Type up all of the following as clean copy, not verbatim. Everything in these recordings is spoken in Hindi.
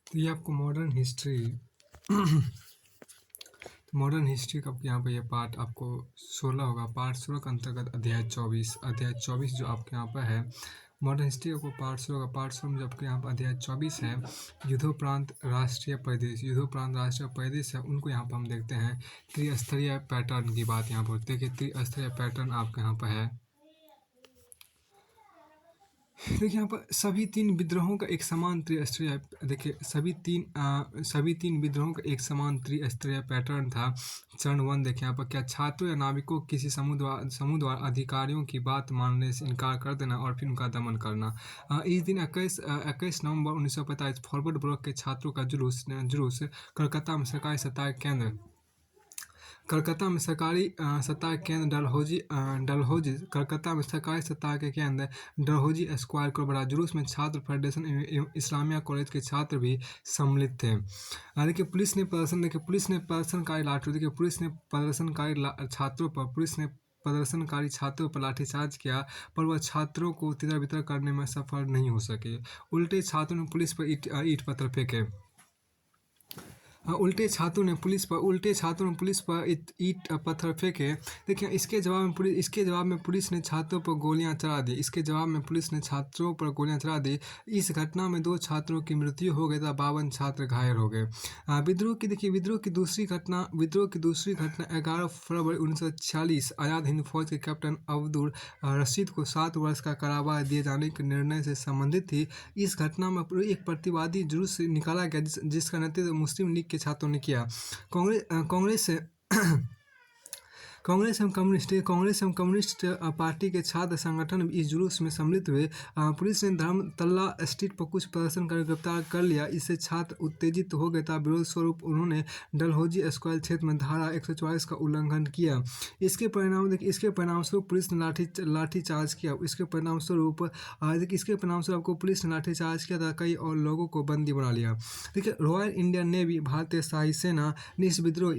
तो ये आपको मॉडर्न हिस्ट्री का यहाँ पे ये पार्ट आपको 16 होगा। पार्ट 16 के अंतर्गत अध्याय 24 जो आपके यहाँ पर है मॉडर्न हिस्ट्री का पार्ट 16 का। पार्ट 16 में जो आपके यहाँ पर अध्याय 24 है युद्धोपरांत राष्ट्रीय परिदृश्य है, उनको यहाँ पर हम देखते हैं। त्रिस्तरीय पैटर्न की बात यहाँ पर देखिए, त्रिस्तरीय पैटर्न आपके यहाँ पर है। देखिए यहाँ पर सभी तीन विद्रोहों का एक समान त्रिस्तरीय, देखिए सभी तीन विद्रोहों का एक समान त्रिस्तरीय पैटर्न था। चरण 1 देखिए यहाँ पर, क्या छात्रों या नाविकों किसी समूह द्वारा अधिकारियों की बात मानने से इनकार कर देना और फिर उनका दमन करना। इस दिन 21 नवंबर 1945 फॉरवर्ड ब्लॉक के छात्रों का जुलूस कलकत्ता में सरकारी सत्ता केंद्र कलकत्ता में सरकारी सत्ता के केंद्र डलहौजी स्क्वायर को बड़ा जुलूस में छात्र फेडरेशन एवं इस्लामिया कॉलेज के छात्र भी सम्मिलित थे। देखिए पुलिस ने प्रदर्शनकारी छात्रों पर लाठीचार्ज किया, पर वह छात्रों को तितर बितर करने में सफल नहीं हो सके। उल्टे छात्रों ने पुलिस पर ईंट पत्थर फेंके। उल्टे छात्रों ने पुलिस पर ईंट पत्थर फेंके। देखिए इसके जवाब में पुलिस ने छात्रों पर गोलियां चला दी। इस घटना में 2 छात्रों की मृत्यु हो गई तथा 52 छात्र घायल हो गए। विद्रोह की दूसरी घटना 11 फरवरी 1946 आज़ाद हिंद फौज के कैप्टन अब्दुल रशीद को 7 वर्ष का कारावास दिए जाने के निर्णय से संबंधित थी। इस घटना में एक प्रतिवादी जुलूस निकाला गया जिसका नेतृत्व मुस्लिम लीग के छात्रों ने किया। कांग्रेस एवं कम्युनिस्ट पार्टी के छात्र संगठन इस जुलूस में सम्मिलित हुए। पुलिस ने धर्मतल्ला स्ट्रीट पर कुछ प्रदर्शनकारी गिरफ्तार कर लिया। इससे छात्र उत्तेजित हो गए था। विरोध स्वरूप उन्होंने डलहौजी स्क्वायर क्षेत्र में धारा 144 का उल्लंघन किया। इसके परिणामस्वरूप पुलिस ने लाठीचार्ज किया। इसके परिणामस्वरूप आपको पुलिस ने लाठीचार्ज किया था, कई और लोगों को बंदी बना लिया। देखिए रॉयल इंडियन नेवी भारतीय शाही सेना ने इस विद्रोह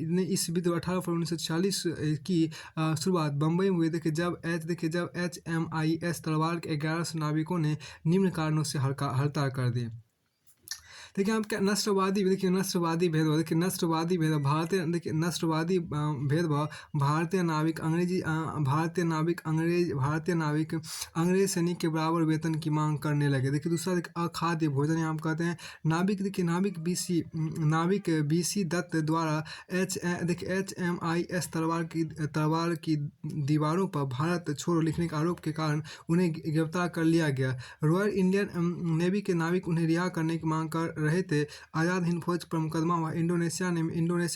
18 फरवरी 1946 की शुरुआत बम्बई में हुई। देखिए जब HMIS तलवार के 1100 नाविकों ने निम्न कारणों से हड़ताल कर दी। देखिए आप क्या नस्लवादी भेदभाव भारतीय नाविक अंग्रेज सैनिक के बराबर वेतन की मांग करने लगे। देखिए दूसरा अखाद्य भोजन यहाँ कहते हैं। नाविक BC दत्त द्वारा HMIS तलवार की दीवारों पर भारत छोड़ो लिखने के आरोप के कारण उन्हें गिरफ्तार कर लिया गया। रॉयल इंडियन नेवी के नाविक उन्हें रिहा करने की मांग कर रहे थे। आज़ाद हिंद फौज पर मुकदमा हुआ। इंडोनेशिया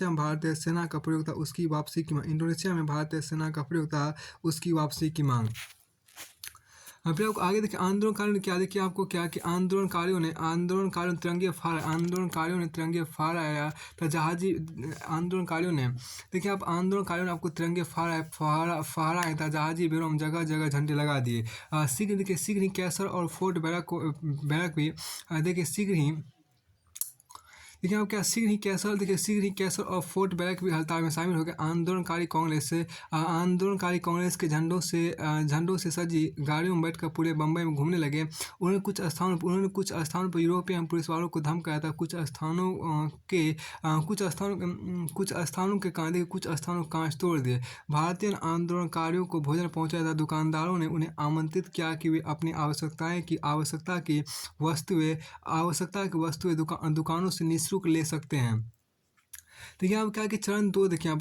में भारतीय सेना का प्रयोग था, उसकी वापसी की मांग। फिर आपको आगे देखिए आंदोलनकारियों ने क्या देखिए आपको क्या कि आंदोलनकारियों ने तिरंगे फहराया था। आंदोलनकारियों ने आपको तिरंगे फहराए था। जहाजी बेरों में जगह जगह झंडे लगा दिए। शीघ्र ही कैसर और फोर्ट बैरक भी शीघ्र ही कैसर और फोर्ट बैरक भी हड़ताल में शामिल हो गए। आंदोलनकारी कांग्रेस के झंडों से सजी गाड़ियों में बैठकर पूरे बम्बई में घूमने लगे। उन्होंने कुछ स्थानों पर यूरोपियन पुलिस वालों को धमकाया था। कुछ स्थानों के कांच तोड़ दिए। भारतीय आंदोलनकारियों को भोजन पहुंचाया था। दुकानदारों ने उन्हें आमंत्रित किया कि वे अपनी आवश्यकता की वस्तुएं दुकानों से निःशुल्क ले सकते हैं। देखिए आप क्या कि चरण 2 देखिए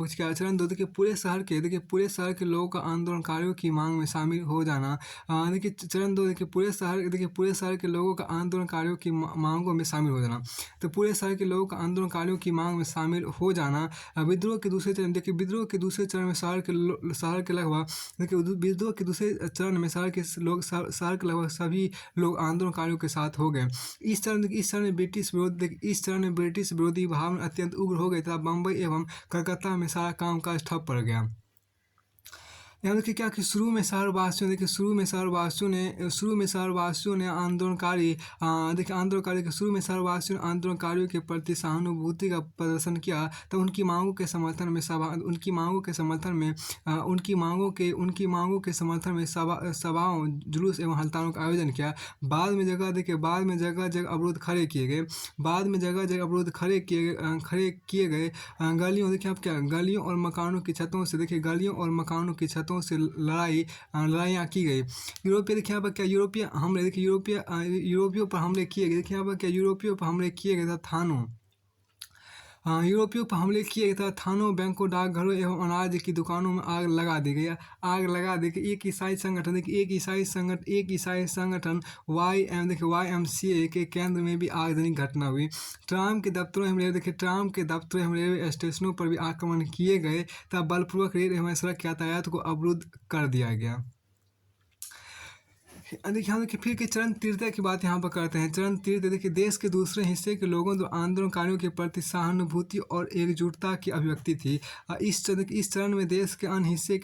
पूरे शहर के लोगों का आंदोलनकारियों की मांग में शामिल हो जाना। देखिए चरण 2 पूरे शहर के लोगों का आंदोलनकारियों की मांगों में शामिल हो जाना। तो पूरे शहर के लोगों का आंदोलनकारियों की मांग में शामिल हो जाना। विद्रोह के दूसरे चरण में शहर के लगभग सभी लोग आंदोलनकारियों के साथ हो गए। इस चरण में ब्रिटिश विरोधी भावना अत्यंत उग्र हो गई था। बम्बई एवं कलकत्ता में सारा कामकाज ठप पड़ गया। यहाँ देखिए क्या कि शुरू में शहरवासियों ने आंदोलनकारी देखिए आंदोलनकारी के शुरू में शहरवासियों ने आंदोलनकारियों के प्रति सहानुभूति का प्रदर्शन किया, तो उनकी मांगों के समर्थन में सभाओं, जुलूस एवं हड़तालों का आयोजन किया। बाद में जगह जगह अवरोध खड़े किए गए। खड़े किए गए गलियों, देखिए आप क्या गलियों और मकानों की छतों से लड़ाइयाँ की गई। यूरोपीय देखिए यहाँ पर क्या यूरोपियों पर हमले किए गए। देखिए यहाँ पर क्या यूरोपियों पर हमले किए गए तथा थानों, बैंकों, डाकघरों एवं अनाज की दुकानों में आग लगा दी गई। एक ईसाई संगठन YMCA के केंद्र में भी आगजनी घटना हुई। ट्राम के दफ्तरों एवं रेलवे स्टेशनों पर भी आक्रमण किए गए तथा बलपूर्वक रेल एवं सड़क यातायात को अवरुद्ध कर दिया गया। देखिए फिर के चरण तीर्थया की बात यहाँ पर करते हैं। चरण तीर्थ देखिए देश के दूसरे हिस्से के लोगों द्वारा आंदोलनकारियों के प्रति सहानुभूति और एकजुटता की अभिव्यक्ति थी। इस चरण में देश के अन्य हिस्से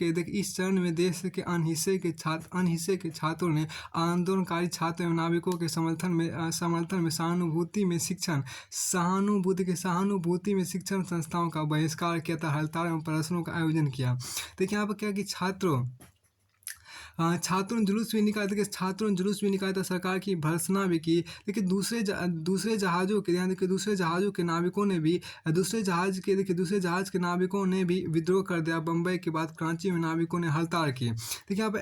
के छात्रों ने आंदोलनकारी छात्रों एवं नाविकों के समर्थन में सहानुभूति में शिक्षण संस्थाओं का बहिष्कार किया था, हड़ताल एवं प्रदर्शनों का आयोजन किया। देखिए यहाँ पर क्या कि छात्रों ने जुलूस भी निकाला था, सरकार की भर्त्सना भी की। देखिए दूसरे जहाज़ों के नाविकों ने भी विद्रोह कर दिया। बम्बई के बाद कराची में नाविकों ने हड़ताल की। देखिए यहाँ पर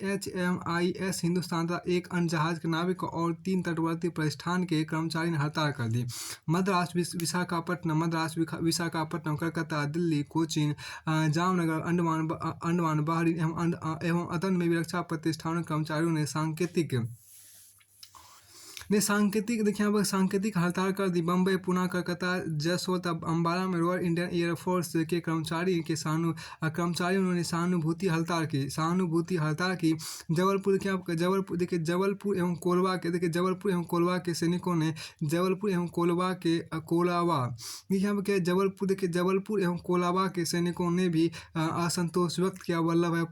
HMIS हिंदुस्तान था एक अन्य जहाज़ के नाविक और 3 तटवर्ती प्रतिष्ठान के कर्मचारी ने हड़ताल कर दी। मद्रास, विशाखापट्टनम, कलकत्ता, दिल्ली, कोचीन, जामनगर, अंडमान, बहरीन एवं अदन में भी रक्षा प्रतिष्ठानों के कर्मचारियों ने देखिए यहाँ पर सांकेतिक हड़ताल कर दी। बम्बई, पुणे, कलकत्ता, जैसोल तब अम्बाला में रॉयल इंडियन एयरफोर्स के कर्मचारियों ने सहानुभूति हड़ताल की। जबलपुर एवं कोलवा के सैनिकों ने जबलपुर एवं कोलाबा के सैनिकों ने भी असंतोष व्यक्त किया। वल्लभ भाई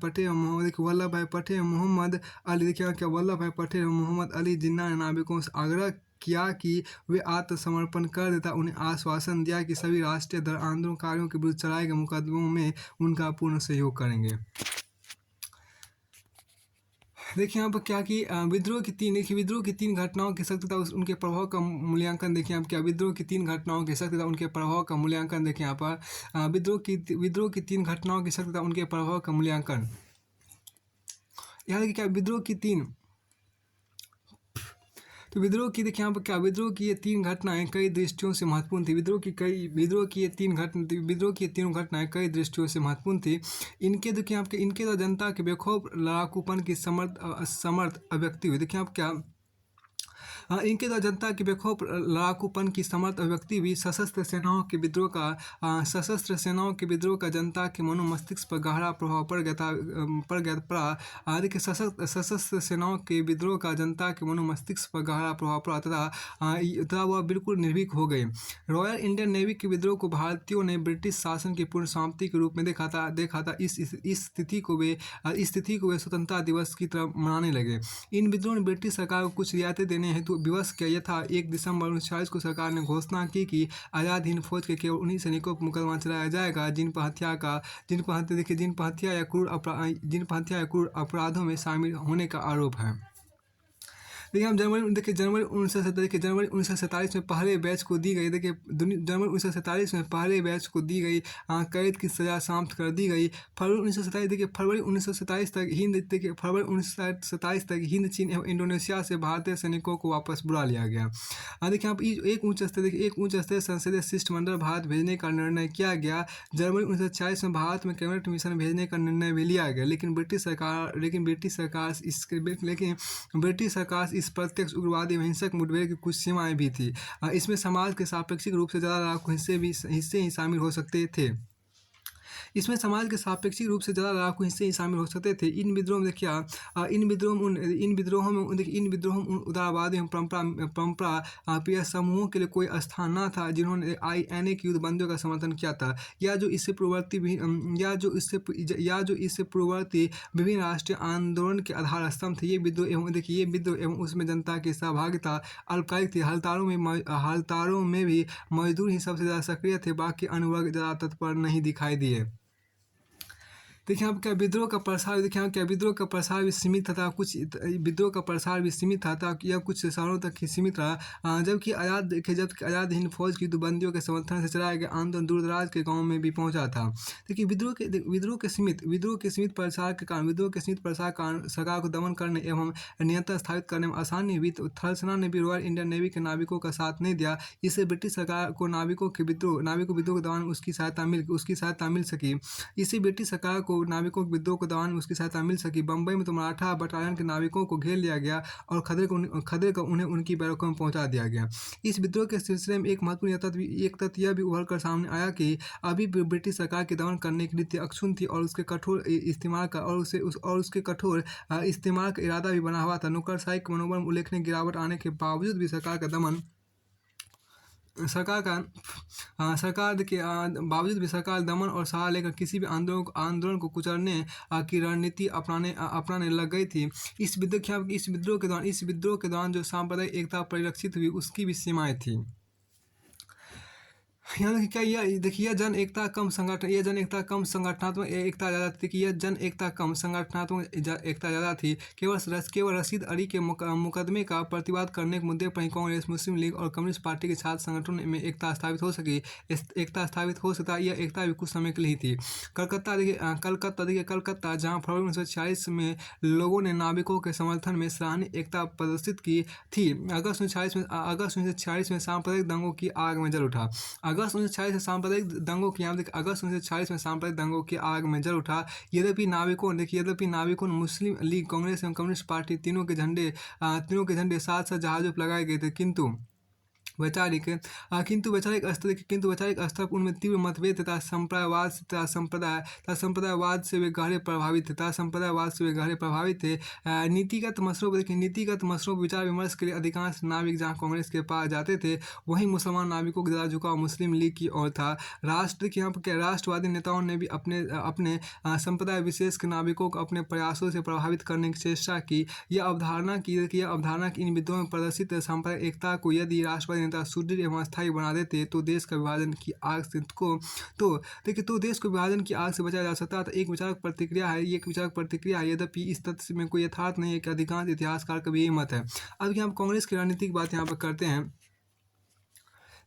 पटेल, मोहम्मद अली जिन्ना ने नाविकों से आग्रह किया कि वे आत्मसमर्पण कर देता उन्हें आश्वासन दिया कि सभी राष्ट्रीय दल आंदोलनकारियों के विरुद्ध चलाए गए मुकदमों में उनका पूर्ण सहयोग करेंगे। देखिए यहाँ पर क्या कि विद्रोह की तीन घटनाओं की सख्त तथा उनके प्रभाव का मूल्यांकन। देखिए आप क्या विद्रोह की 3 घटनाओं की सख्त तथा उनके प्रभाव का मूल्यांकन। देखिए यहाँ पर विद्रोह की 3 घटनाओं की सख्त तथा उनके प्रभाव का मूल्यांकन। यहाँ देखिए क्या विद्रोह की 3 तो विद्रोह की देखिए यहाँ पर क्या विद्रोह की ये 3 घटनाएं कई दृष्टियों से महत्वपूर्ण थी। विद्रोह की ये तीनों घटनाएं कई दृष्टियों से महत्वपूर्ण थी। इनके तो जनता के बेखौफ लड़ाकूपन की समर्थ अभिव्यक्ति हुई। देखिए आप क्या इनके द्वारा जनता के बेखौफ लड़ाकूपन की समर्थ अभिव्यक्ति भी सशस्त्र सेनाओं के विद्रोह का जनता के मनोमस्तिष्क पर गहरा प्रभाव पड़ गया। देखिए सशस्त्र सेनाओं के विद्रोह का जनता के मनोमस्तिष्क पर गहरा प्रभाव पड़ा तथा वह बिल्कुल निर्भीक हो गई। रॉयल इंडियन नेवी के विद्रोह को भारतीयों ने ब्रिटिश शासन की पूर्ण समाप्ति के रूप में देखा था। इस स्थिति को वे स्वतंत्रता दिवस की तरह मनाने लगे। इन विद्रोह ने ब्रिटिश सरकार को कुछ रियायतें देने हेतु विवश किया। यथा 1 दिसंबर 1940 को सरकार ने घोषणा की कि आज़ाद हिंद फौज के केवल उन्हीं सैनिकों पर मुकदमा चलाया जाएगा जिन पर हत्या या क्रूर अपराधों में शामिल होने का आरोप है। देखिए हम जनवरी 1947 में पहले बैच को दी गई कैद की सजा समाप्त कर दी गई। फरवरी 1927 तक हिंद, चीन एवं इंडोनेशिया से भारतीय सैनिकों को वापस बुला लिया गया। देखिए आप एक उच्च स्तरीय संसदीय शिष्टमंडल भारत भेजने का निर्णय किया गया। जनवरी 1946 में भारत में कैबिनेट मिशन भेजने का निर्णय भी लिया गया, लेकिन ब्रिटिश सरकार इस प्रत्यक्ष उग्रवादी हिंसक मुठभेड़ की कुछ सीमाएं भी थी। इसमें समाज के सापेक्षिक रूप से ज़्यादा लड़ाकू हिस्से ही शामिल हो सकते थे। इसमें समाज के सापेक्षिक रूप से ज़्यादा लड़ाकू हिस्से ही शामिल हो सकते थे। इन विद्रोह में देखिए इन विद्रोहों में उन उदारवादी एवं परंपरा प्रिय समूहों के लिए कोई स्थान न था जिन्होंने INA की युद्धबंदियों का समर्थन किया था, या जो इससे पूर्ववर्ती विभिन्न राष्ट्रीय आंदोलन के आधार स्तंभ थे। ये विद्रोह एवं उसमें जनता की सहभागिता अल्पकालिक थी। हड़तालों में भी मजदूर ही सबसे ज़्यादा सक्रिय थे, बाकी अन्य वर्ग ज़्यादा तत्पर नहीं दिखाई दिए। देखिए यहाँ पे क्या विद्रोह का प्रसार भी सीमित था, कुछ विद्रोह का प्रसार भी सीमित था, यह कुछ शहरों तक ही सीमित रहा, जबकि आज़ाद हिंद फौज की युद्धबंदियों के समर्थन से चलाया गया आंदोलन दूर दराज के गाँव में भी पहुंचा था। देखिए विद्रोह के सीमित प्रसार के कारण सरकार को दमन करने एवं नियंत्रण स्थापित करने में आसानी हुई। तो थल सेना ने भी रॉयल इंडियन नेवी के नाविकों का साथ नहीं दिया। इससे ब्रिटिश सरकार को नाविकों विद्रोह के दौरान उसकी सहायता मिल सकी। इससे ब्रिटिश सरकार को नाविकों के विद्रोह के दौरान उसकी सहायता मिल सकी। बंबई में तो मराठा बटालियन के नाविकों को घेर लिया गया और खदेड़ कर उन्हें उनकी बैरकों में पहुंचा दिया गया। इस विद्रोह के सिलसिले में एक महत्वपूर्ण तथ्य यह भी उभर कर सामने आया कि अभी भी ब्रिटिश सरकार की दमन करने की नीति अक्षुण्ण थी और उसके कठोर इस्तेमाल का इरादा भी बना हुआ था। नौकरशाही के मनोबल में उल्लेखनीय गिरावट आने के बावजूद भी सरकार का दमन और सहारा लेकर किसी भी आंदोलन को कुचलने की रणनीति अपनाने लग गई थी। इस विद्रोह के दौरान जो सांप्रदायिक एकता परिलक्षित हुई उसकी भी सीमाएं थी। यहाँ देखिए यह जन एकता कम संगठनात्मक एकता ज़्यादा थी। केवल रशीद अली के मुकदमे का प्रतिवाद करने के मुद्दे पर ही कांग्रेस, मुस्लिम लीग और कम्युनिस्ट पार्टी के छात्र संगठनों में एकता स्थापित हो सकता। यह एकता भी कुछ समय के लिए ही थी। कलकत्ता जहाँ फरवरी 1946 में लोगों ने नाविकों के समर्थन में सराहनीय एकता प्रदर्शित की थी, अगस्त 1946 में सांप्रदायिक दंगों की आग में जल उठा। अगस्त 1946 में सांप्रदायिक दंगों की आग में जल उठा। यद्यपि नाविकों ने मुस्लिम लीग, कांग्रेस एवं कम्युनिस्ट पार्टी तीनों के झंडे साथ साथ जहाजों पर लगाए गए थे, किंतु वैचारिक स्तर पर उनमें तीव्र मतभेद तथा संप्रदायवाद से वे गहरे प्रभावित थे। नीतिगत मसलों पर विचार विमर्श के लिए अधिकांश नाविक जहां कांग्रेस के पास जाते थे, वहीं मुसलमान नाविकों का ज़्यादा झुकाव मुस्लिम लीग की ओर था। राष्ट्रवादी नेताओं ने भी अपने संप्रदाय विशेष के नाविकों को अपने प्रयासों से प्रभावित करने की चेष्टा की। यह अवधारणा की इन विद्रोह में प्रदर्शित सांप्रदायिक एकता को यदि राष्ट्रवादी नेता सुदृढ़ एवं अस्थायी बना देते तो देश को विभाजन की आग से बचाया जा सकता था। एक विचारक प्रतिक्रिया है। यद्यपि इस तथ्य में कोई यथार्थ नहीं है कि अधिकांश इतिहासकार का भी यही मत है। अब यहाँ कांग्रेस की राजनीति की बात यहाँ पर करते हैं।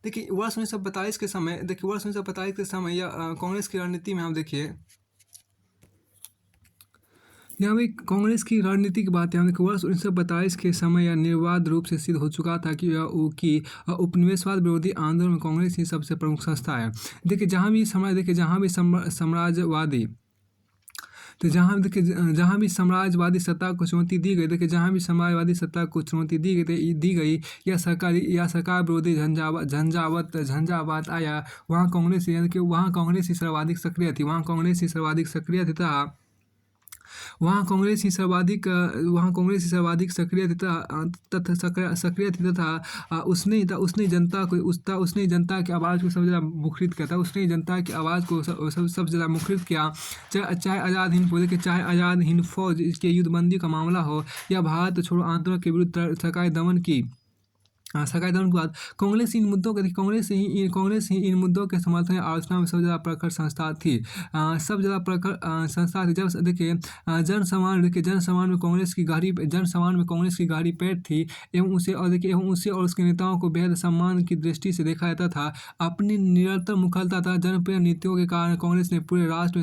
देखिए वर्ष 1942 के समय या कांग्रेस की राजनीति में आप देखिए यहाँ भी कांग्रेस की राजनीति की बात यहाँ वर्ष 1942 के समय यह निर्बाध रूप से सिद्ध हो चुका था कि उपनिवेशवाद विरोधी आंदोलन में कांग्रेस ही सबसे प्रमुख संस्था है। देखिए जहाँ भी साम्राज्यवादी सत्ता को चुनौती दी गई, या सरकार विरोधी झंझावात आया, वहाँ कांग्रेस ही सर्वाधिक सक्रिय थी। वहाँ कांग्रेस ही सर्वाधिक सक्रिय तथा उसने जनता की आवाज़ को सबसे ज़्यादा मुखरित किया। चाहे आज़ाद हिंद फौज के युद्धबंदी का मामला हो या भारत छोड़ो आंदोलन के विरुद्ध सरकारी दमन के बाद कांग्रेस ही इन मुद्दों के समर्थन या आलोचना में सबसे ज़्यादा प्रखर संस्था थी। जब देखिए जन समान में कांग्रेस की गहरी पैठ थी एवं उसे और उसके नेताओं को बेहद सम्मान की दृष्टि से देखा जाता था। अपनी निरंतर मुखरता तथा जनप्रिय नीतियों के कारण कांग्रेस ने पूरे राष्ट्र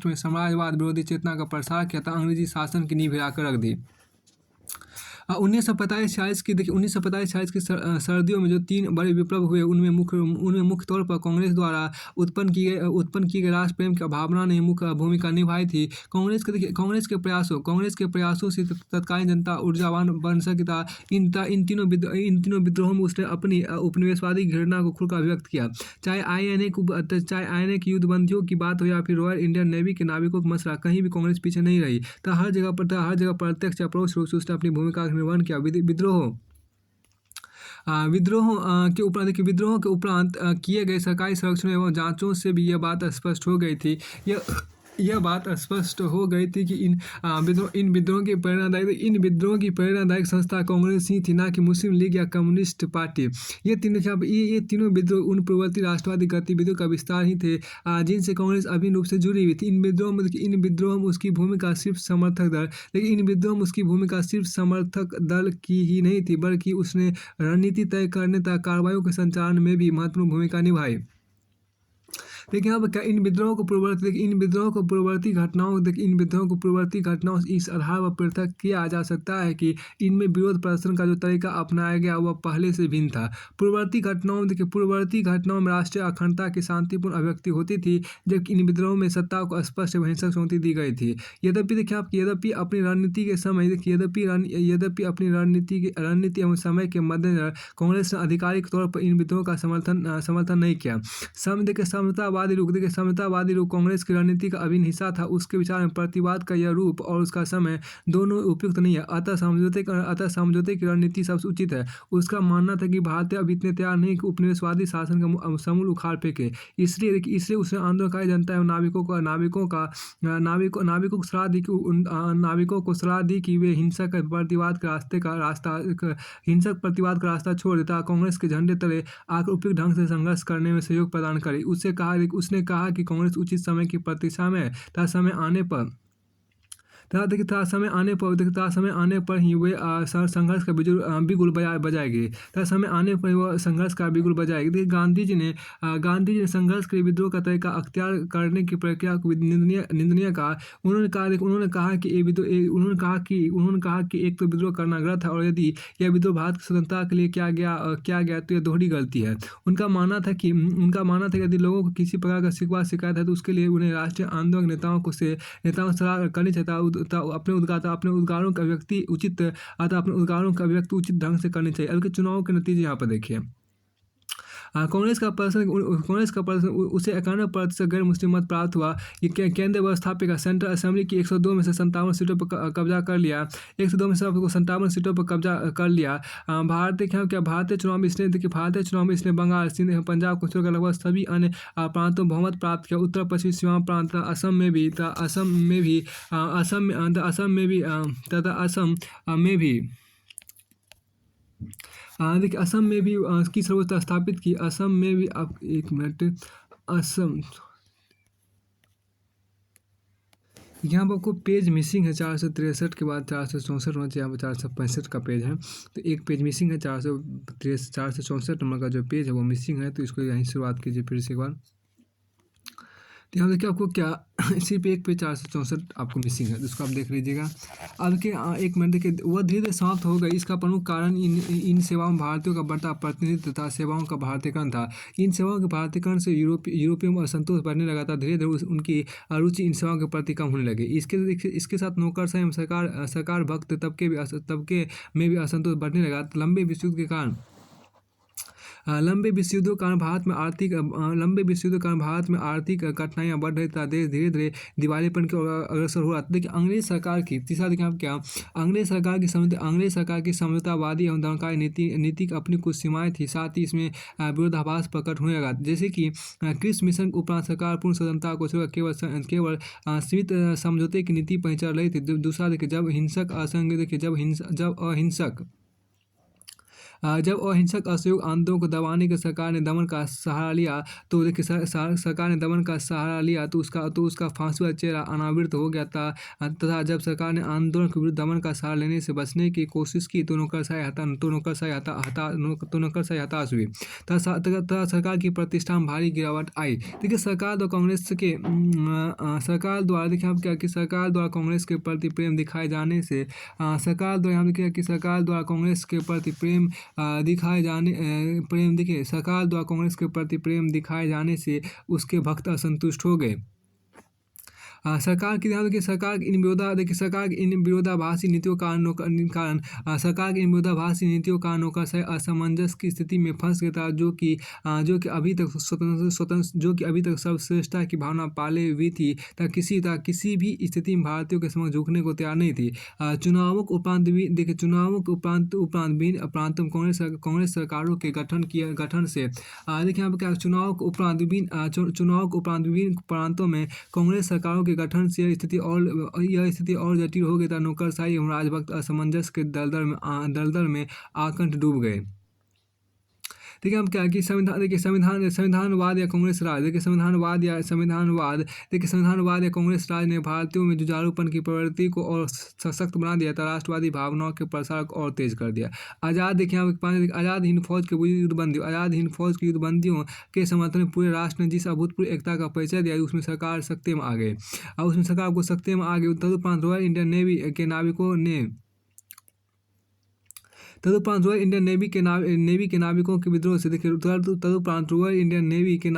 में साम्राज्यवाद विरोधी चेतना का प्रसार किया था, अंग्रेजी शासन की नींव हिलाकर रख दी। 1945-46 की देखिए 1945-46 की सर्दियों में जो 3 बड़े विप्लव हुए उनमें मुख्य तौर पर कांग्रेस द्वारा उत्पन्न की गई राष्ट्र प्रेम की भावना ने मुख्य भूमिका निभाई थी। कांग्रेस के प्रयासों से तत्कालीन जनता ऊर्जावान बन सकी था। इन तीनों विद्रोहों में उसने अपनी उपनिवेशवादी घृणा को खुलकर अभिव्यक्त किया। चाहे आईएनए की युद्धबंदियों की बात हो या फिर रॉयल इंडियन नेवी के नाविकों का मसला, कहीं भी कांग्रेस पीछे नहीं रही। हर जगह प्रत्यक्ष या परोक्ष रूप से उसने अपनी भूमिका का निर्वहन किया। विद्रोहों के उपरांत किए गए सरकारी सर्वेक्षणों एवं जांचों से भी यह बात स्पष्ट हो गई थी। यह बात स्पष्ट हो गई थी कि इन विद्रोहों की प्रेरणादायक संस्था कांग्रेस ही थी, ना कि मुस्लिम लीग या कम्युनिस्ट पार्टी। ये तीनों विद्रोह उन पूर्ववर्ती राष्ट्रवादी गतिविधियों का विस्तार ही थे जिनसे कांग्रेस अभिन्न रूप से जुड़ी हुई थी। इन विद्रोह में उसकी भूमिका सिर्फ समर्थक दल की ही नहीं थी, बल्कि उसने रणनीति तय करने तथा कार्रवाइयों के संचालन में भी महत्वपूर्ण भूमिका निभाई। देखिए यहाँ पर क्या इन विद्रोहों को पूर्ववर्ती घटनाओं से इस आधार पर पृथक किया जा सकता है कि इनमें विरोध प्रदर्शन का जो तरीका अपनाया गया वह पहले से भिन्न था। पूर्ववर्ती घटनाओं में राष्ट्रीय अखंडता की शांतिपूर्ण अभिव्यक्ति होती थी, जबकि इन विद्रोहों में सत्ता को स्पष्ट एवं हिंसक चुनौती दी गई थी। यद्यपि अपनी रणनीति एवं समय के मद्देनजर कांग्रेस ने आधिकारिक तौर पर इन विद्रोहों का समर्थन नहीं किया। समतावादी रूप कांग्रेस की रणनीति का अभिन्न हिस्सा था। उसके विचार में प्रतिवाद का यह रूप और उसका समय दोनों उपयुक्त नहीं है, अतः समझौते की रणनीति सबसे उचित है। उसका मानना था कि भारतीय अब इतने तैयार नहीं कि उपनिवेशवादी शासन का समूल उखाड़ फेंके। इसलिए उसने आंदोलनकारी जनता एवं नाविकों को सलाह दी कि वे हिंसक प्रतिवाद का रास्ता छोड़ देता, कांग्रेस के झंडे तले आकर उपयुक्त ढंग से संघर्ष करने में सहयोग प्रदान करे। उसने कहा कि कांग्रेस उचित समय की प्रतीक्षा में तथा समय आने पर ही वे संघर्ष का बिगुल बजाएगी। देखिए गांधी जी ने संघर्ष के लिए विद्रोह का तरीका अख्तियार करने की प्रक्रिया को निंदनीय कहा। उन्होंने कहा कि एक तो विद्रोह करना गलत है, और यदि यह विद्रोह भारत की स्वतंत्रता के लिए किया गया तो यह दोहरी गलती है। उनका मानना था कि यदि लोगों को किसी प्रकार का शिकायत है तो उसके लिए उन्हें राष्ट्रीय आंदोलन नेताओं से सलाह करनी चाहिए, अपने उद्गारों का अभिव्यक्ति उचित ढंग से करनी चाहिए। अभी चुनाव के नतीजे यहाँ पर देखिए। कांग्रेस का प्रदर्शन उसे 91% गैर मुस्लिम मत प्राप्त हुआ। ये केंद्र व्यवस्थापिका सेंट्रल असेंबली की 102 में से 57 सीटों पर कब्जा कर लिया। 102 में से 57 सीटों पर कब्जा कर लिया। भारतीय चुनाव में इसने बंगाल, सिंध, पंजाब को छोड़कर लगभग सभी अन्य प्रांतों बहुमत प्राप्त किया। उत्तर पश्चिमी सीमा प्रांत असम में भी देखिए असम में भी की सर्वोच्चता स्थापित की। असम में भी आप एक मिनट यहाँ पर आपको पेज मिसिंग है 463 के बाद 464 होना चाहिए, यहाँ पर 465 का पेज है, तो एक पेज मिसिंग है। 464 नंबर का जो पेज है वो मिसिंग है, तो इसको यहीं शुरुआत कीजिए फिर से एक बार। तो यहाँ देखिए आपको क्या सिर्फ एक पेज 464 आपको मिसिंग है, जिसको आप देख लीजिएगा। अब देखिए एक मिनट देखिए, वह धीरे धीरे समाप्त हो गई। इसका प्रमुख कारण इन सेवाओं में भारतीयों का बढ़ता प्रतिनिधित्व तथा सेवाओं का भारतीयकरण था। इन सेवाओं के भारतीयकरण से यूरोपियों में असंतोष बढ़ने लगा था। धीरे धीरे उनकी रुचि इन सेवाओं के प्रति कम होने लगी। इसके साथ नौकरशाही एवं सरकार भक्त तबके में भी असंतोष बढ़ने लगा। लंबे विश्वयुद्ध के कारण भारत में आर्थिक कठिनाइयां बढ़ रही था। देश धीरे धीरे दिवालियेपन की ओर अग्रसर हो रहा था। देखिए अंग्रेज सरकार की समझौतावादी एवं दमनकारी नीति की अपनी कुछ सीमाएं थी। साथ ही इसमें विरोधाभास प्रकट होने लगा, जैसे कि क्रिस मिशन उपरांत सरकार पूर्ण स्वतंत्रता को छोड़कर केवल सीमित समझौते की नीति पर चल रही थी। दूसरा देखिए, जब जब अहिंसक असहयोग आंदोलन को दबाने के सरकार ने दमन का सहारा लिया, तो देखिए सरकार ने दमन का सहारा लिया तो उसका फांसी वाला चेहरा अनावृत हो गया था। तथा जब सरकार ने आंदोलन के विरुद्ध दमन का सहारा लेने से बचने की कोशिश की तो नौकरशाही हताश हुई तथा सरकार की प्रतिष्ठा में भारी गिरावट आई। देखिए सरकार द्वारा कांग्रेस के सरकार द्वारा देखिए आप क्या कि सरकार द्वारा कांग्रेस के प्रति प्रेम दिखाए जाने से सरकार द्वारा यहाँ देखिए कि सरकार द्वारा कांग्रेस के प्रति प्रेम देखिए सरकार द्वारा कांग्रेस के प्रति प्रेम दिखाए जाने से उसके भक्त असंतुष्ट हो गए। सरकार की ध्यान देखिए सरकार की इन विरोधाभासी नीतियों का कारण सरकार की इन विरोधाभासी नीतियों का नौकरशाही असमंजस की स्थिति में फंस गया था, जो कि अभी तक सर्वश्रेष्ठता की भावना पाले हुई थी तथा किसी भी स्थिति में भारतीयों के समक्ष झुकने को तैयार नहीं थी। चुनावों के उपरांत विभिन्न प्रांतों में कांग्रेस सरकारों के गठन से देखिए यहाँ पर क्या चुनाव के उपरांत विभिन्न प्रांतों में कांग्रेस सरकारों के गठन से यह स्थिति और जटिल हो गई था। नौकरशाही एवं राजभक्त असमंजस के दलदल में आकंठ डूब गए। देखिए हम क्या कि संविधानवाद या कांग्रेस राज संविधानवाद या कांग्रेस राज ने भारतीयों में जुझारूपन की प्रवृत्ति को और सशक्त बना दिया था। राष्ट्रवादी भावनाओं के प्रसार को और तेज कर दिया। आज़ाद हिंद फौज की युद्धबंदियों के समर्थन में पूरे राष्ट्र ने जिस अभूतपूर्व एकता का परिचय दिया, उसमें सरकार सत्ते में आ गए। तदुपरांत रॉयल इंडियन नेवी के नाविकों के विद्रोह से तदुपरांत रॉयल इंडियन नेवी के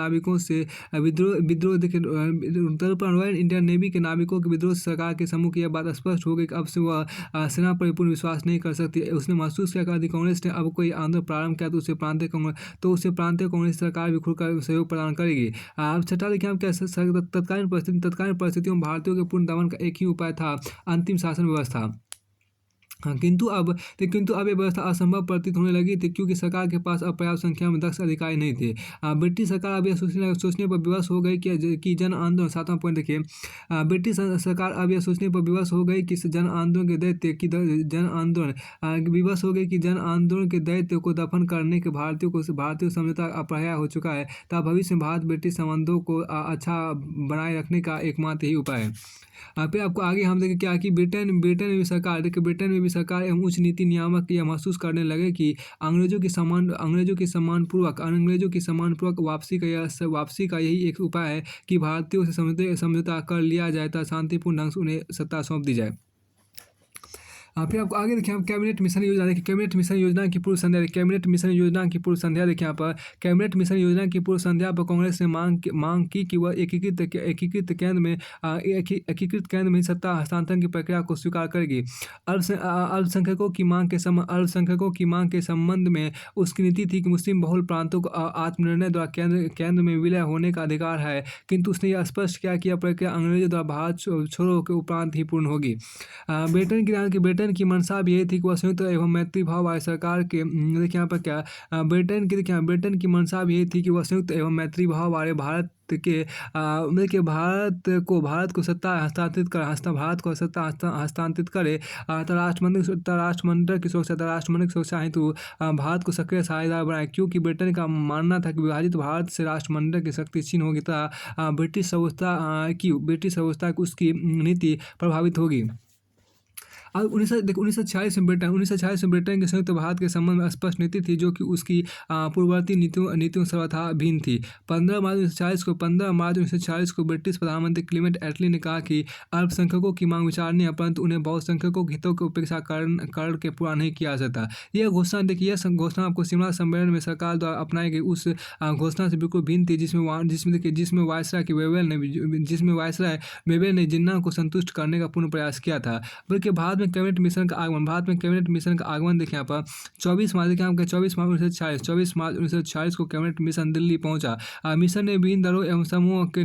नाविकों के विद्रोह से सरकार के सम्मुख यह बात स्पष्ट हो गई कि अब से वह सेना पर पूर्ण विश्वास नहीं कर सकती। उसने महसूस किया कि यदि कांग्रेस ने अब कोई आंदोलन प्रारंभ किया तो उसे प्रांतीय कांग्रेस सरकार भी खुलकर सहयोग प्रदान करेगी। अब छठा देखिए हम क्या तत्कालीन परिस्थितियों में भारतीयों के पूर्ण दमन का एक ही उपाय था, अंतिम शासन व्यवस्था। किंतु अब यह व्यवस्था असंभव प्रतीत होने लगी थी, क्योंकि सरकार के पास अब पर्याप्त संख्या में दक्ष अधिकारी नहीं थे। ब्रिटिश सरकार अब यह सोचने पर विवश हो गई कि जन आंदोलन 7वां पॉइंट देखिए ब्रिटिश सरकार अब यह सोचने पर विवश हो गई कि जन आंदोलन के दैत्य को दफन करने के भारतीय समझौता अपराह्य हो चुका है। तब भविष्य में भारत ब्रिटिश संबंधों को अच्छा बनाए रखने का एकमात्र ही उपाय है। फिर आपको आगे हम देखें क्या कि ब्रिटेन में भी सरकार एवं उच्च नीति नियामक यह महसूस करने लगे कि अंग्रेजों की सम्मानपूर्वक वापसी का यही एक उपाय है कि भारतीयों से समझौता कर लिया जाए तथा शांतिपूर्ण ढंग से उन्हें सत्ता सौंप दी जाए। फिर आपको आगे देखिए हम कैबिनेट मिशन योजना देखिए कैबिनेट मिशन योजना की पूर्व संध्या देखिए यहाँ पर कैबिनेट मिशन योजना की पूर्व संध्या पर कांग्रेस ने मांग की कि वह एकीकृत केंद्र में सत्ता हस्तांतरण की प्रक्रिया को स्वीकार करेगी। अल्पसंख्यकों की मांग के संबंध में उसकी नीति थी कि मुस्लिम बहुल प्रांतों को आत्मनिर्णय द्वारा केंद्र में विलय होने का अधिकार है, किंतु उसने यह स्पष्ट किया कि यह प्रक्रिया अंग्रेजों द्वारा भारत छोड़ो के उपरांत ही पूर्ण होगी। ब्रिटेन की मंशा भी यही थी कि वह संयुक्त एवं मैत्री भाव वाली सरकार के देखिए यहाँ पर क्या ब्रिटेन की मंशा भी यही थी कि वह संयुक्त एवं मैत्री भाव वाले भारत को सत्ता हस्तांतरित करे राष्ट्रमंडल की सुरक्षा हेतु भारत को सक्रिय साझेदार बनाए, क्योंकि ब्रिटेन का मानना था कि विभाजित भारत से राष्ट्रमंडल की शक्ति क्षीण होगी तथा ब्रिटिश व्यवस्था की उसकी नीति प्रभावित होगी। अब 1946 में ब्रिटेन के संयुक्त भारत के संबंध में स्पष्ट नीति थी, जो कि उसकी पूर्ववर्ती नीतियों सर्वथा भिन्न थी। 15 मार्च 1946 को ब्रिटिश प्रधानमंत्री क्लीमेंट एटली ने कहा कि अल्पसंख्यकों की मांग विचारणीय है, परंतु उन्हें बहुसंख्यकों के हितों की उपेक्षा करके पूरा नहीं किया जा सकता। यह घोषणा आपको शिमला सम्मेलन में सरकार द्वारा अपनाई गई उस घोषणा से बिल्कुल भिन्न थी, जिसमें वायसराय वेवेल ने जिन्ना को संतुष्ट करने का पूर्ण प्रयास किया था। बल्कि भारत में कैबिनेट मिशन का आगमन देखिए यहाँ पर 24 मार्च 1946 को कैबिनेट मिशन दिल्ली पहुंचा। मिशन ने विभिन्न दलों एवं समूहों के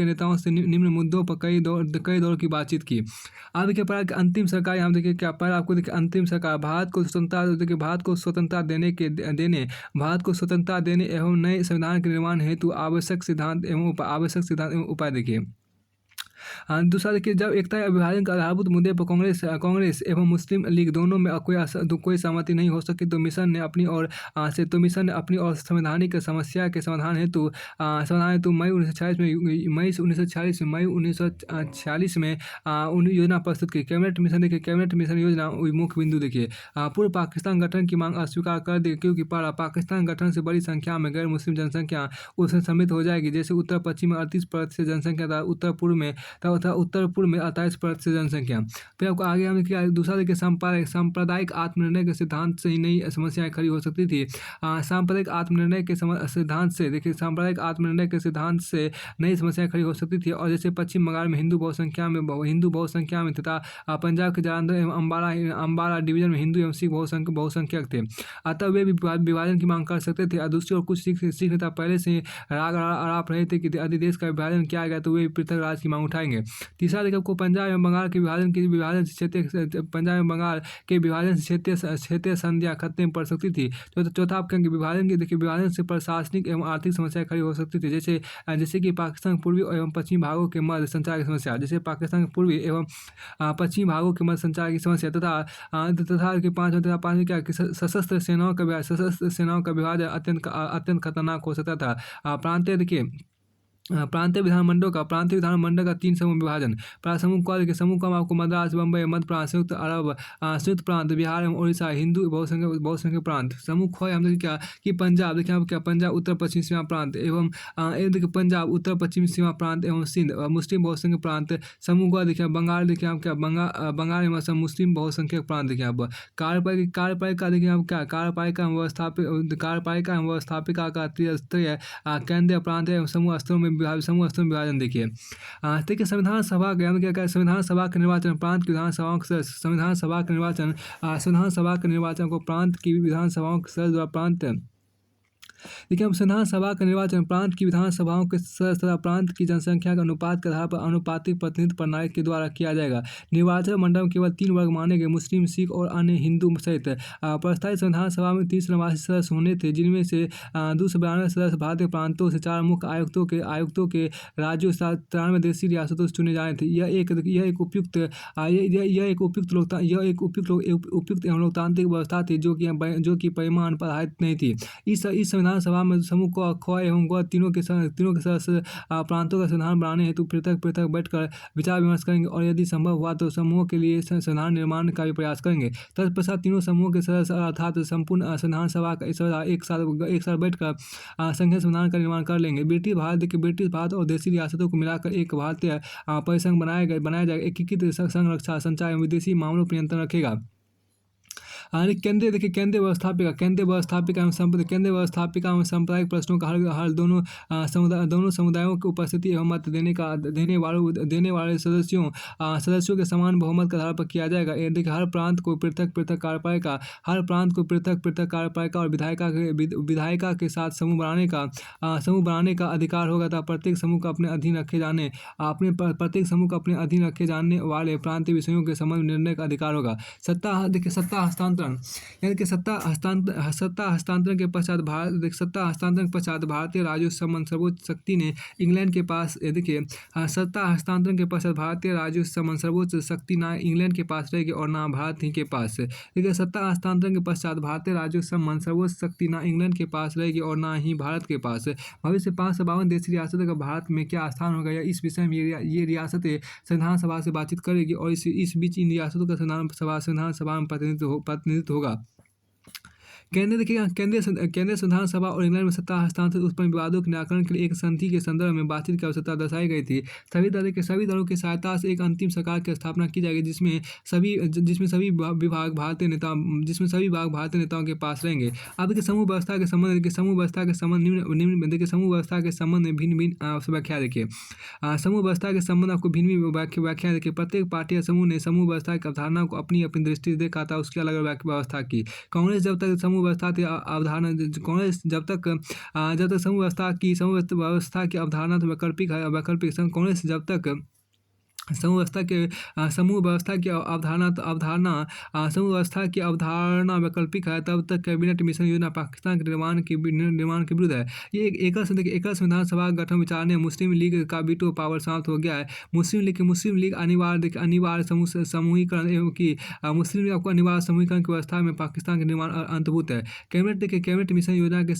नेताओं से निम्न मुद्दों पर कई दौर की बातचीत की। अब देखिए पर अंतिम सरकार यहाँ देखिए क्या पर आपको देखिए अंतिम सरकार भारत को स्वतंत्रता देने एवं नए संविधान के निर्माण हेतु आवश्यक सिद्धांत एवं उपाय देखिए दूसरा देखिए, जब एकता या विभाजन के आधारभूत मुद्दे पर कांग्रेस एवं मुस्लिम लीग दोनों में कोई सहमति नहीं हो सकी, तो मिशन ने अपनी और संवैधानिक समस्या के समाधान हेतु मई 1946 में योजना प्रस्तुत की। कैबिनेट मिशन योजना मुख्य बिंदु देखिए, पूर्व पाकिस्तान गठन की मांग अस्वीकार कर दी, क्योंकि पाकिस्तान गठन से बड़ी संख्या में गैर मुस्लिम जनसंख्या उसमें सम्मिलित हो जाएगी। जैसे उत्तर पश्चिम में 38% जनसंख्या था, उत्तर पूर्व में 28% जनसंख्या। फिर आपको आगे हम क्या दूसरा देखिए, सांप्रदायिक आत्मनिर्णय के सिद्धांत से ही नई समस्याएं खड़ी हो सकती थी। सांप्रदायिक आत्मनिर्णय के सिद्धांत से देखिए, सांप्रदायिक आत्मनिर्णय के सिद्धांत से नई समस्याएं खड़ी हो सकती थी। और जैसे पश्चिम बंगाल में हिंदू बहुसंख्या में तथा पंजाब के जालंधर एवं अम्बाला डिवीजन में हिंदू एवं सिख बहुसंख्यक थे, अतः वे भी विभाजन की मांग कर सकते थे। और दूसरी ओर कुछ सिख नेता पहले से राग अड़ाप रहे थे कि यदि देश का विभाजन किया गया तो वे पृथक राज्य की मांग उठाएंगे। तीसरा देखिए, आपको पंजाब एवं बंगाल के विभाजन से क्षेत्रीय संधियां खत्म पड़ सकती थी। चौथा आप कहेंगे विभाजन से प्रशासनिक एवं आर्थिक समस्याएं खड़ी हो सकती थी। जैसे कि पाकिस्तान पूर्वी एवं पश्चिमी भागों के मध्य संचार की समस्या, जैसे पाकिस्तान के पूर्वी एवं पश्चिमी भागों के मध्य संचार की समस्या, तथा कि पांचवें क्या कि सशस्त्र सेनाओं का विभाजन अत्यंत खतरनाक हो सकता था। प्रांतीय विधानमंडल का 3 समूह विभाजन। समूह का आपको मद्रास, बम्बई, मध्य प्रांत, संयुक्त प्रांत, बिहार एवं उड़ीसा, हिंदू बहुसंख्यक प्रांत। समूह ख हम देखिए क्या कि पंजाब, देखिए आप क्या पंजाब उत्तर पश्चिमी सीमा प्रांत एवं देखिए पंजाब उत्तर पश्चिमी सीमा प्रांत एवं सिंध मुस्लिम बहुसंख्यक प्रांत। समूह ग देखिए बंगाल, देखिए आप क्या बंगाल एवं असम मुस्लिम बहुसंख्यक प्रांत। देखिए आप कार्यपालिका देखिए आप क्या कार्यपालिका एवं व्यवस्थापिका का त्रिस्तरीय केंद्रीय प्रांत एवं समूह स्तरों में विभाजन। देखिए संविधान सभा संविधान सभा के निर्वाचन प्रांत की विधानसभाओं के संविधान सभा के निर्वाचन को प्रांत की विधानसभाओं के सदस्य द्वारा प्रांत। देखिए, संविधान सभा का निर्वाचन प्रांत की विधानसभाओं के सदस्य तथा प्रांत की जनसंख्या के अनुपात के आधार पर अनुपातिक प्रतिनिधित्व प्रणाली के द्वारा किया जाएगा। निर्वाचन मंडल में केवल 3 वर्ग माने गए, मुस्लिम, सिख और अन्य हिंदू सहित। प्रस्तावित संविधान सभा में 30 निर्वाचित सदस्य होने थे, जिनमें से 292 सदस्य भारतीय प्रांतों से, 4 मुख्य आयुक्तों के राज्यों, 93 देशी रियासतों से चुने जाने थे। यह एक उपयुक्त एवं लोकतांत्रिक व्यवस्था थी, जो कि परिमाण पर आधारित नहीं थी। इस संविधान सभा में समूह ख एवं ग तीनों के सदस्य प्रांतों का संविधान बनाने हेतु पृथक बैठकर विचार विमर्श करेंगे, और यदि संभव हुआ तो समूह के लिए संविधान निर्माण का भी प्रयास करेंगे। तत्पश्चात तीनों समूहों के सदस्य अर्थात संपूर्ण संविधान सभा का एक साथ बैठकर संघीय संविधान का निर्माण कर लेंगे। ब्रिटिश भारत और देशी रियासतों को मिलाकर एक भारतीय परिसंघ बनाया जाएगा। एकीकृत संघ रक्षा, संचार एवं विदेशी मामलों पर नियंत्रण रखेगा। केंद्रीय व्यवस्थापिका एवं सांप्रदायिक प्रश्नों का हल दोनों समुदायों की उपस्थिति एवं मत देने वाले सदस्यों के समान बहुमत के आधार पर किया जाएगा। देखिए, हर प्रांत को पृथक कार्यपालिका और विधायिका के साथ समूह बनाने का अधिकार होगा, तथा प्रत्येक समूह का अपने अधीन रखे जाने वाले प्रांतीय विषयों के संबंध में निर्णय का अधिकार होगा। सत्ता हस्तांतरण यानी कि सत्ता हस्तांतरण के पश्चात भारतीय राजस्व संबंध सर्वोच्च शक्ति ने इंग्लैंड के पास सत्ता हस्तांतरण के पश्चात भारतीय राजस्व संबंध सर्वोच्च शक्ति ना इंग्लैंड के पास रहेगी और ना भारत ही के पास। देखिए, सत्ता हस्तांतरण के पश्चात भारतीय राजस्व संबंध सर्वोच्च शक्ति ना इंग्लैंड के पास रहेगी और ना ही भारत के पास। भविष्य 552 देशी रियासतों का भारत में क्या स्थान होगा, या इस विषय में ये रियासतें संविधान सभा से बातचीत करेगी, और इस बीच इन रियासतों का संविधान सभा में प्रतिनिधित्व होगा। केंद्रीय संविधान सभा और इंग्लैंड में सत्ता हस्तांतरण उत्पन्न विवादों के निराकरण के लिए एक संधि के संदर्भ में बातचीत की आवश्यकता दर्शाई गई थी। सभी दलों की सहायता से एक अंतिम सरकार की स्थापना की जाएगी, जिसमें सभी भाग भारतीय नेताओं के पास रहेंगे। अब देखिए, समूह व्यवस्था के संबंध में भिन्न व्याख्या देखिए। समूह व्यवस्था के संबंध आपको भिन्न व्याख्या देखिए। प्रत्येक पार्टी या समूह ने समूह व्यवस्था की अवधारणा को अपनी दृष्टि से देखा था, उसकी अलग व्यवस्था की। कांग्रेस जब तक समूह व्यवस्था की अवधारणा तो वैकल्पिक कांग्रेस जब तक समूह व्यवस्था की समूह व्यवस्था की अवधारणा वैकल्पिक है, तब तक कैबिनेट मिशन योजना पाकिस्तान के निर्माण के विरुद्ध है। ये एक एकल संविधान सभा का गठन विचारने मुस्लिम लीग का वीटो पावर समाप्त हो गया है। मुस्लिम लीग अनिवार्य समूहीकरण एवं की मुस्लिम लीग को अनिवार्य समूहीकरण की व्यवस्था में पाकिस्तान के निर्माण अंतर्भूत है। कैबिनेट मिशन योजना के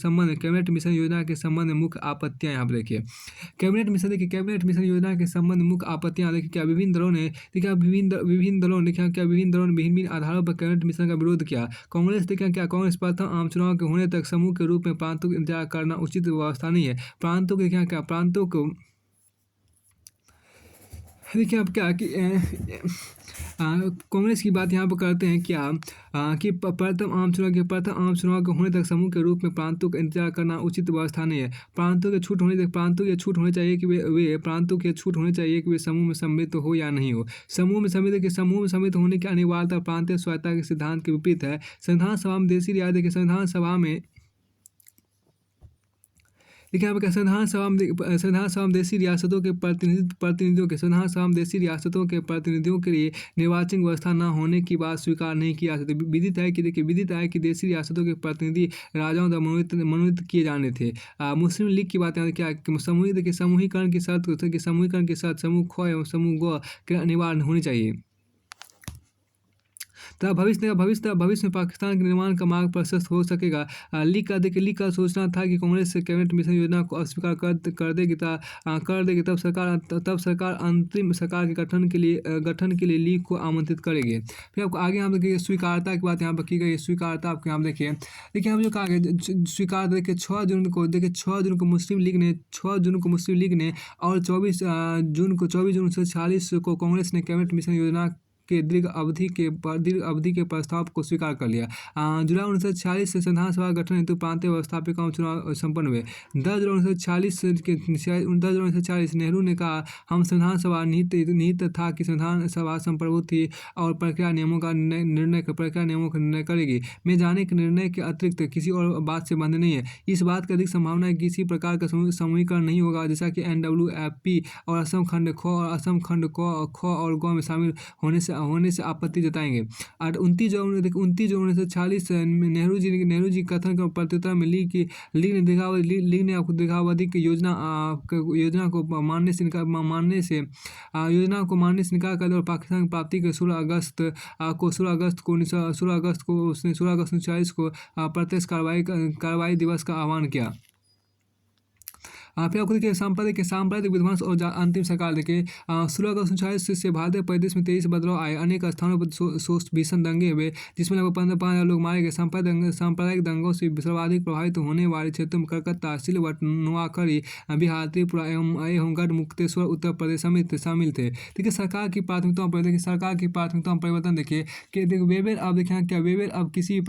संबंध में मुख्य आपत्तियां यहाँ पर देखिए। कैबिनेट मिशन योजना के संबंध में मुख्य आपत्तियां देखिए क्या विभिन्न दलों ने भिन्न आधारों पर कैबिनेट मिशन का विरोध किया। कांग्रेस प्रथम आम चुनाव के होने तक समूह के रूप में प्रांतों का इंतजार करना उचित व्यवस्था नहीं है। प्रांतों को देखिए आप क्या कि कांग्रेस की बात यहाँ पर करते हैं क्या कि प्रथम आम चुनाव के होने तक समूह के रूप में प्रांतों का इंतजार करना उचित व्यवस्था नहीं है। प्रांतों की छूट होनी चाहिए कि वे समूह में सम्मिलित हो या नहीं हो। समूह में सम्मिलित होने की अनिवार्यता प्रांतीय स्वायत्तता के सिद्धांत के विपरीत है। संविधान सभा में देशी रियासत के संविधान सभा में देखिए यहाँ पर संविधान सभा में देशी रियासतों के प्रतिनिधियों के लिए निर्वाचन व्यवस्था न होने की बात स्वीकार नहीं की जा सकती। विदित है कि देशी रियासतों के प्रतिनिधि राजाओं द्वारा मनोनीत किए जाने थे। मुस्लिम लीग की बात क्या समूहीकरण की शर्त समूह ख एवं समूह ग के अनिवार्य होनी चाहिए। तथा भविष्य में पाकिस्तान के निर्माण का मार्ग प्रशस्त हो सकेगा। लीग का सोचना था कि कांग्रेस से कैबिनेट मिशन योजना को अस्वीकार कर देगी तब सरकार अंतरिम सरकार के गठन के लिए लीग को आमंत्रित करेगी। फिर आपको आगे यहाँ देखिए स्वीकारता की बात यहाँ पर की गई। स्वीकारता आपको यहाँ देखिए हम जो कहा गया स्वीकार देखिए 6 जून को मुस्लिम लीग ने और 24 जून 1946 को कांग्रेस ने कैबिनेट मिशन योजना के दीर्घ अवधि के प्रस्ताव को स्वीकार कर लिया। जुलाई 1946 से संविधान सभा गठन हेतु प्रांतीय व्यवस्थापिका चुनाव संपन्न हुए। 10 जुलाई 1946 नेहरू ने कहा हम संविधान सभा निहित था कि संविधान सभा संप्रभु थी और प्रक्रिया नियमों का निर्णय करेगी। मैं जाने के निर्णय के अतिरिक्त किसी और बात से बंध नहीं है। इस बात की अधिक संभावना है कि किसी प्रकार का समूहीकरण नहीं होगा जैसा कि NWFP और असम खंड ख और ग में शामिल होने से आपत्ति जताएंगे। और 29 जून 1946 नेहरू जी कथन के प्रत्युत्तर में लीग ने दीर्घावधि की योजना को मानने से इनकार कर दिया और पाकिस्तान की प्राप्ति के 16 अगस्त 1946 को प्रत्यक्ष कार्रवाई दिवस का आह्वान किया। फिर आपको देखिए सांप्रदायिक विध्वंस और अंतिम सरकार देखिए 16 अगस्त 1946 से भारतीय परिदृश्य में 23 बदलाव आए। अनेक स्थानों पर भीषण दंगे हुए जिसमें लगभग 15,000 लोग मारे गए। सांप्रदायिक दंगों से सर्वाधिक प्रभावित होने वाले क्षेत्रों में कलकत्ता, सिलवट, नोआखरी, बिहार, त्रिपुरा एवं गढ़ मुक्तेश्वर उत्तर प्रदेश शामिल थे। देखिए सरकार की प्राथमिकताओं में परिवर्तन देखिए कि वेबेल अब देखिए क्या वेबेल अब किसी भी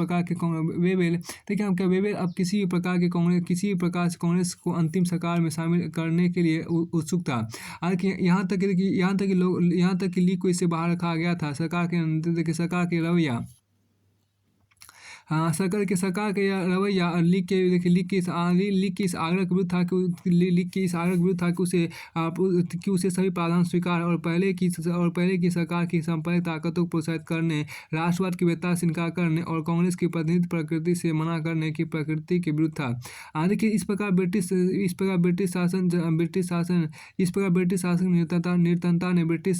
प्रकार से कांग्रेस को अंतिम सरकार में शामिल करने के लिए उत्सुक था। यहाँ तक कि लीग को इससे बाहर रखा गया था। सरकार के रवैया सरकार के रवैया लीग के इस आग्रह के विरुद्ध था कि उसे सभी प्रावधान स्वीकार और पहले की सरकार की सांप्रदायिक ताकतों को प्रोत्साहित करने, राष्ट्रवाद की वैधता से इनकार करने और कांग्रेस की प्रतिनिधि प्रकृति से मना करने की प्रकृति के विरुद्ध था। देखिए इस प्रकार ब्रिटिश शासन निरंतरता ने ब्रिटेन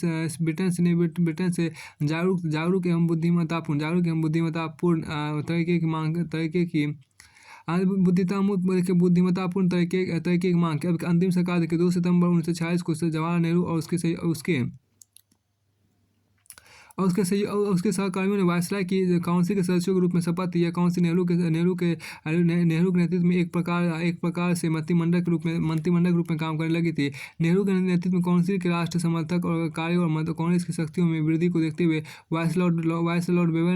से जागरूक एवं बुद्धिमत्तापूर्ण बुद्धिमत्तापूर्ण तरीके की मांग की। अंतिम सरकार देखिए 2 सितंबर 1946 को जवाहरलाल नेहरू और उसके सहकर्मियों ने वायसराय की काउंसिल के सदस्यों के रूप में शपथ लिया। काउंसिल नेहरू के नेतृत्व में एक प्रकार से मंत्रिमंडल के रूप में काम करने लगी थी। नेहरू के नेतृत्व में काउंसिल के राष्ट्र समर्थक और कार्य और कांग्रेस की शक्तियों में वृद्धि को देखते हुए वायसराय लॉर्ड वेबर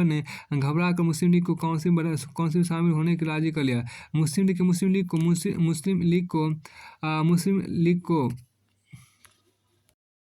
ने घबरा कर मुस्लिम लीग को काउंसिल में शामिल होने के राजी कर लिया। मुस्लिम लीग को